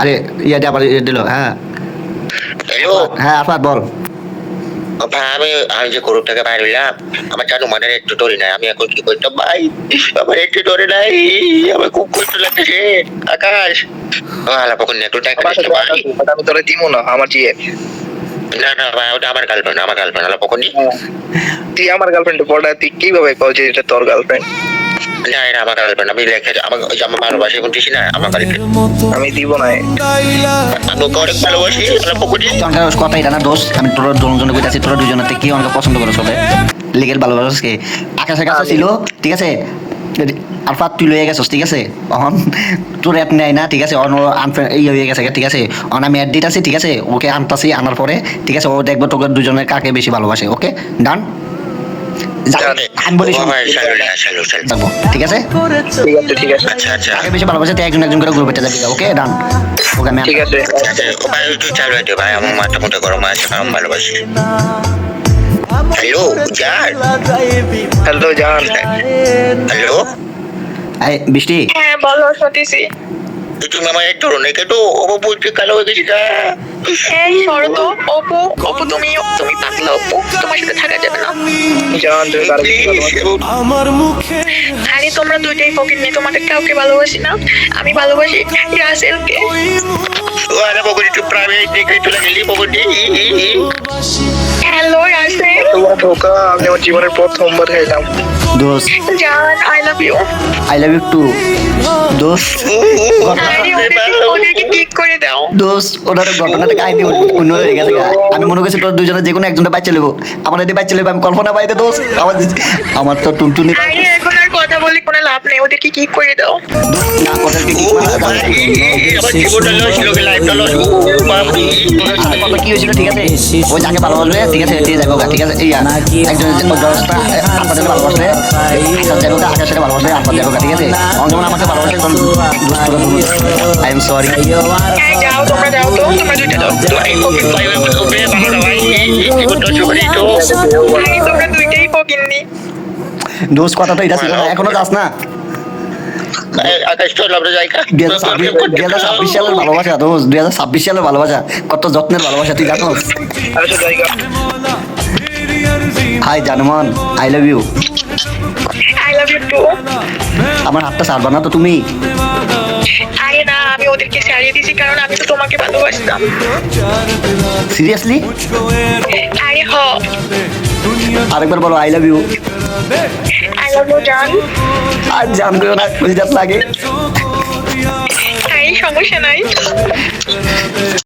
আরে ইয়া দিয়ে আবার দিল। হ্যাঁ হ্যালো হ্যাঁ আফাত বল। ভাই, আমি যে গ্রুপ থেকে বাইরে হইলাম, আমার জানো মনে একটু ডরি নাই। আমি এখন কি করতাম ভাই? আমার একটু ডরে নাই, আমার খুব কষ্ট লাগতেছে। আকাশ আলা পকন একটু টাকা দিস না ভাই। আমি তোরে দিমু না, আমার জিএফ। না না ভাই, ওটা আমার গার্লফ্রেন্ড, আমার গার্লফ্রেন্ড আলা পকনি। তুই আমার গার্লফ্রেন্ড বলটা তুই কিভাবে কল যে এটা তোর গার্লফ্রেন্ড? না এটা আমার গার্লফ্রেন্ড, আমি লেখে আমার ভালোবাসি এখন দিছি না আমার গার্লফ্রেন্ড। আমি দিব না। আমি ওকে অনেক ভালোবাসি আলা পকনি। অনকার কথা এটা না দোষ, আমি তোরা দুজনে কইতাছি তোরা দুজনেতে কি অনেক পছন্দ করে চলে লিগেল ভালোবাসকে আকাশের কাছে ছিল ঠিক আছে। আলফা তুই লয়ে গেছস ঠিক আছে, অহন তোর অ্যাপ নেয় না ঠিক আছে, অন ইয়ে হয়ে গেছে ঠিক আছে, অন আমি অ্যাড দিতেছি ঠিক আছে, ওকে আনতাছি আনার পরে ঠিক আছে ও দেখবো তোকে দুজনের কাকে বেশি ভালোবাসে। ওকে ডান। আমি বলি শোন, যাবো ঠিক আছে ঠিক আছে ঠিক আছে আচ্ছা আচ্ছা কাকে বেশি ভালোবাসে তুই একজন একজন করে গ্রুপে যাবি। ওকে ডান। ওকে আমি ঠিক আছে। আচ্ছা ও ভাই একটু চালু হইতে ভাই, আমার মাথা মোটা গরম আছে, আমি ভালোবাসি। হ্যালো জান। হ্যালো জান। হ্যালো এই বৃষ্টি হ্যাঁ বলো সতীশি। তুমি আমার একটু নেই কেটো ও বুঝতে কালো হয়ে গেছি গা। এই সরো তো। অপু অপু তুমি পাতলা অপু, তোমার সাথে থাকা যাবে না। জান তুমি কার বেশি ভালোবাসো? আরে তোমরা দুইটাই ফকির নেই, তোমাদের কাউকে ভালোবাসি না। আমি ভালোবাসি রাসেলকে। আরে বকুনি একটু প্রাইভেট দেখে চলে গেলি বকুনি। হ্যালো রাসেল। তোমার ধোকা আমি আমার জীবনের প্রথমবার খাইলাম। দোস্ত জান I love you. I love you too দোস্ত। আরে ওদেরকে কিক করে দাও। দোস্ত ওনার ঘটনাটা কাহিনী অন্য হয়ে গেছে গা। আমি মনে করছি তোর দুজনে যে কোনো একজনটা বাচ্চা লেবো, আমার এটি বাচ্চা লেবো, আমি কল্পনা পাইতে দোস্ত আমার তো টুনটুনি আরে এখন আর কথা বলে কোনো লাভ নেই, ওদেরকে কিক করে দাও। দোস্ত না ওদেরকে কি আমার জীবনটা লস ছিল, লাইফটা লস। কথা কি হয়েছিল ঠিক আছে, ওই যাকে ভালোবাসবে ঠিক আছে দিয়ে যাবো গা ঠিক আছে। এই একজন দশটা আপনাদের ভালোবাসলে আকাশ যাবো গা, আকাশের ভালোবাসলে আপনার যাবো গা ঠিক আছে। যেমন আমাকে ভালোবাসে তখন আই এম সরি। হ্যাঁ যাও তোমরা যাও তো, তোমরা দুইটা যাও। আরে তোমরা দুইটাই ফকির নেই। দোস্ত কথা তো এটা ছিল না, এখনো যাস না। আকাশ চল আমরা যাই। 2026 সালের ভালোবাসা দোস্ত, 2026 সালের ভালোবাসা কত যত্নের ভালোবাসা তুই জানো। আচ্ছা জায়গা। হাই জানমান I love you. I love you too. আমার হাতটা ছাড়বা না তো তুমি। আরে না, আমি ওদেরকে ছাড়িয়ে দিয়েছি কারণ আমি তো তোমাকে ভালোবাসতাম। সিরিয়াসলি আরে হ। আরেকবার বলো I love you. I love you জান। আর জানবেও না খুঁজে লাগে। আরে সমস্যা নাই।